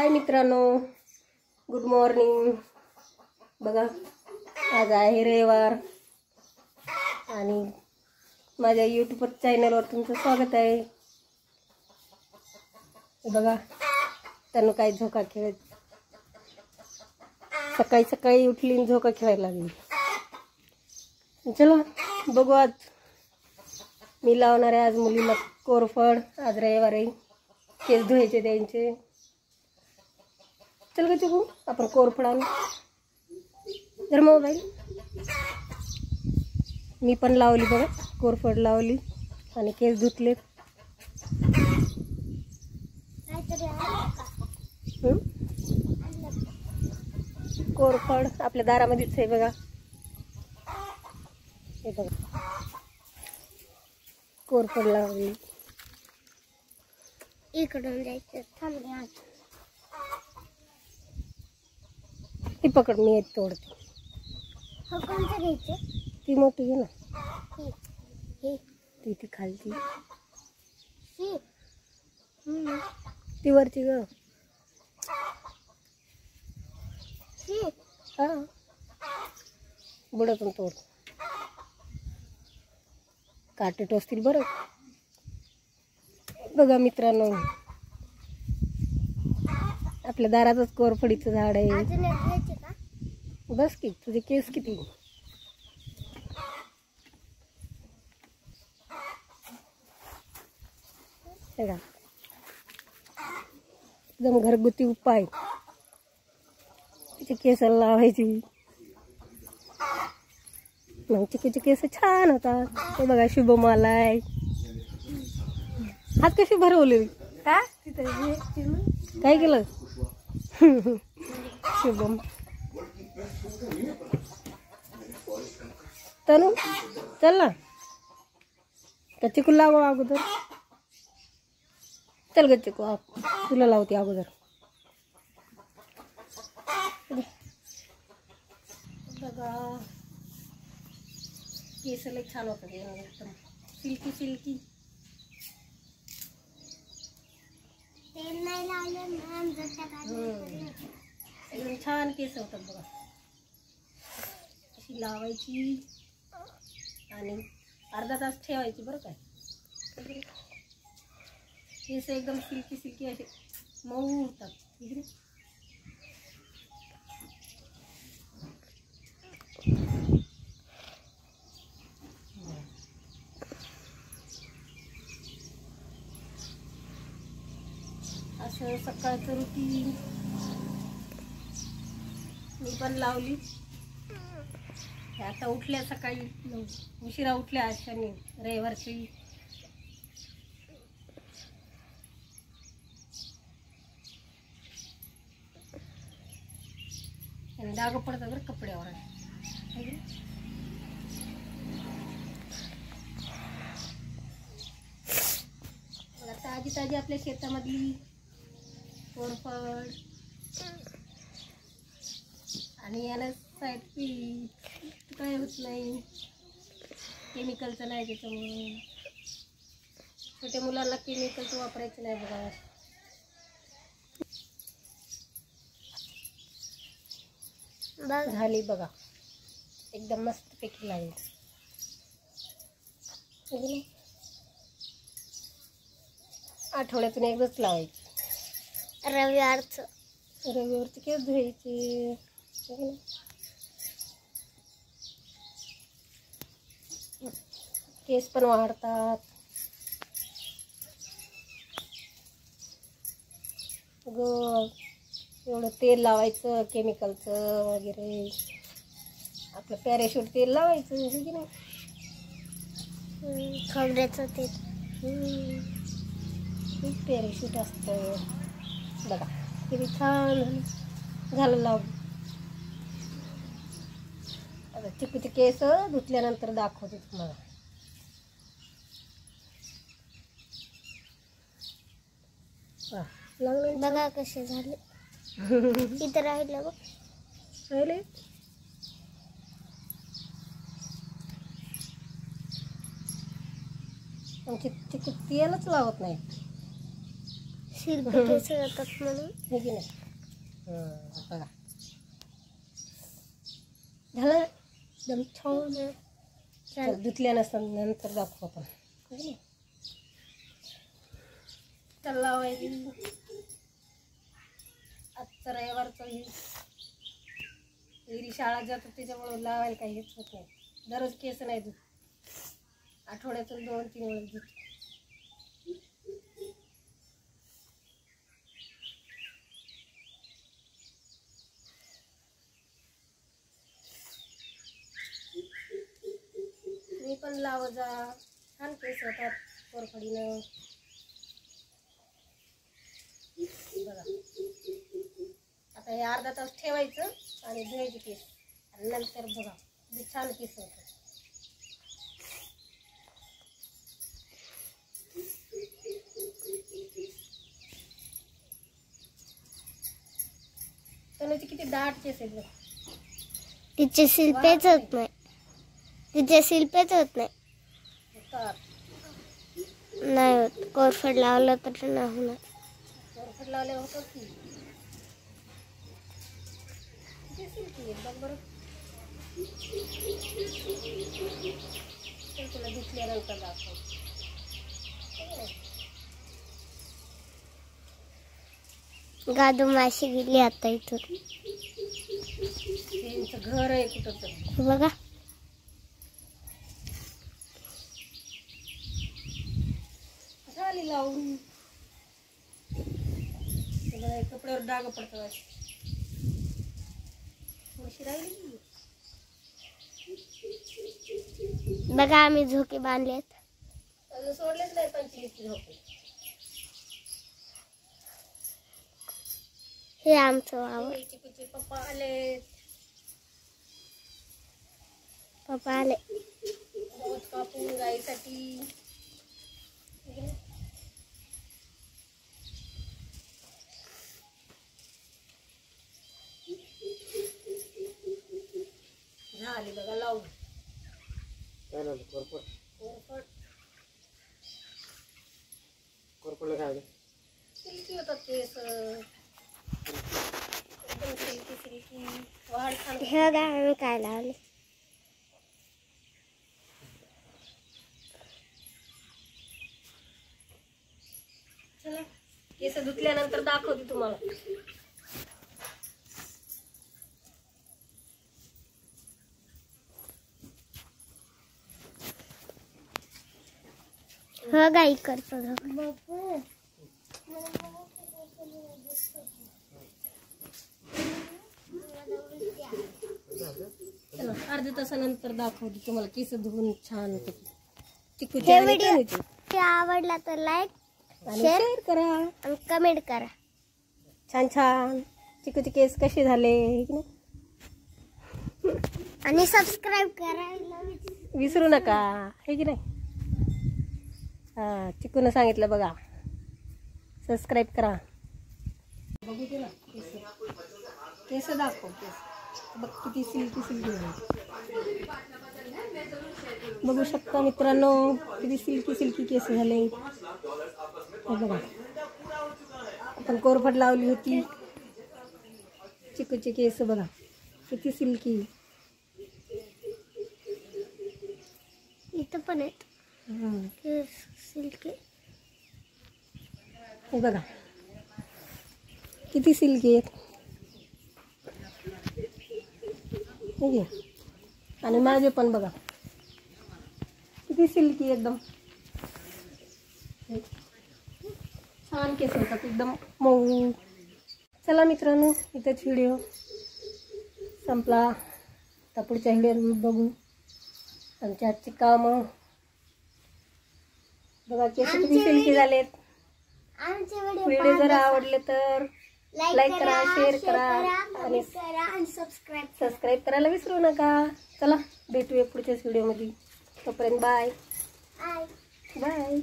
हाय मित्रांनो, good morning. बघा आज आहे रविवार आणि माझ्या यूट्यूब चॅनलवर तुमचं स्वागत आहे. बघा त्यांना काय झोका खेळत, सकाळी सकाळी उठली झोका खेळायला लागली. चला बघू, आज मी लावणार आहे आज मुलीला कोरफड. आज रविवार आहे, केस धुवायचे त्यांचे. चल का चिकू आपण कोरफड आणू. जर मोबाईल मी पण लावली बघा, कोरफड लावली आणि केस धुतले. कोरफड आपल्या दारामध्येच आहे बघा. हे बघा कोरफड लावली. इकडून जायचं, थांबले. ती पकड, मी एक तोडते. हो, कोणतं घ्यायचं? ती मोठी घे ना, हे ती खालची, ही ती वरची ग. ही हा बुडातून तोड, काटे टोचतील बरं. बघा मित्रांनो, आपल्या दारातच कोरफडीचं झाड आहे. अजून एक घ्यायचे का? बस की, तुझे केस किती. बघा एकदम घरगुती उपाय, तिचे केस लावायची, मग चिकूचे केस छान होतात. ते बघा शुभम आलाय. हात कशी भरवली का? काय केलं शुभम. तनु चल ना, का चिकू लाव अगोदर. चल ग चिकू, तुला लावते अगोदर. बघा केस लय छान होतं, एकदम सिल्की सिल्की. तेल नाही लावलं ना, एकदम छान केस होतात बघा. अशी लावायची आणि अर्धा तास ठेवायची बरं काय. केस एकदम सिल्की सिल्की असे मऊ होतात. असं सकाळचं रुटीन मी पण लावली. आता उठल्या सकाळी, उशिरा उठल्या आज शनी रविवारची. आणि डाग पडतात बरं कपड्यावर. ताजी ताजी आपल्या शेतामधली कोरफड आणि याला साईड पीठ काय होत नाही, केमिकलचं नाही त्याच्यामुळे. छोट्या मुलांना केमिकलचं वापरायचं नाही बघा. झाली बघा, एकदम मस्त पैकी लागेल. आठवड्यातून एकदाच लावायची. रविवारचे केस धुवायचे. केस पण वाढतात. एवढं तेल लावायचं केमिकलचं वगैरे, आपलं पॅराशूट तेल लावायचं हे की नाही. खोबऱ्याचं तेल पॅराशूट असतं बघा. किती छान झालं लावून. आता चिकूचे केस धुतल्यानंतर दाखवते तुम्हाला. लागलं बघा कसे झाले. इथं राहिलं बघ, राहिले. आमची चिकू तेलच लावत नाही. सिल्की केस होतात म्हणून. हे की नाही. बघा झालं एकदम छान. चल धुतल्यानंतर दाखवू आपण. हे की नाही. चल लावायची. आजचा रविवारचं ही शाळा जातात त्याच्यामुळे लावायला काही हेच होत नाही. दररोज केस नाही धुत. आठवड्यातून 2-3 वेळेस धुत. मी पण लाव जा. छान केस होतात कोरफडीनं. बघा आता हे अर्धा तास ठेवायचं आणि धुवायचे केस आणि नंतर बघा छान केस होतात. तनुची किती दाट केस आहेत बघ. तिचे शिल्पेच होत नाही. तिचे शिल्पेच होत नाही. होतात. नाही होत. कोरफड लावलं तर नाही होणार. कोरफड लावले होतात की किती सिल्की आहेत बघ बरं. तुला धुतल्यानंतर दाखव. गादू माशी गेली आता इथून. त्यांचं घर आहे कुठं तर. बघा झाली लावून. कपड्यावर डाग पडतात. थोडीशी राहिली. बघा आम्ही झोके बांधलेत. अजून सोडलेच नाही 25 झोके. हे आमचं वावर. चिकूचे पप्पा आले. पप्पा आले. गवत कापून गाईसाठी. झाली बघा लावून. कोरफडला काय आलं? सिल्की होतात केस. एकदम सिल्की वाढ छान. हे बघा आम्ही काय लावले. चला केस धुतल्यानंतर दाखवते तुम्हाला. हो गाई करतो. चला अर्ध्या तासानंतर दाखवते तुम्हाला केस धुवून छान. हे व्हिडिओ आवडला तर लाईक शेअर करा आणि कमेंट करा. छान छान चिकूचे केस कसे झाले आणि सबस्क्राईब करायला विसरू नका. हे की नाही. हा चिकून सांगितलं बघा सबस्क्राईब करा. बघू दे ना केस. केस दाखव. केस बघ किती सिल्की झाले. बघू शकता मित्रांनो किती सिल्की केस झाले. हे बघा आपण कोरफड लावली होती. चिकूचे केस बघा किती सिल्की. इथं पण आहेत केस सिल्की. हे बघा किती सिल्की आहेत. आणि माझे पण बघा किती सिल्की एकदम छान केस होतात एकदम मऊ. चला मित्रांनो इथेच व्हिडिओ संपला. आता पुढच्या व्हिडिओ बघू आमच्या आजची कामं. बघा केस किती सिल्की झालेत. व्हिडिओ जर आवडले तर लाईक करा, शेअर करा आणि सबस्क्राईब करायला विसरू नका. चला भेटूया पुढच्याच व्हिडिओमध्ये. तोपर्यंत बाय बाय.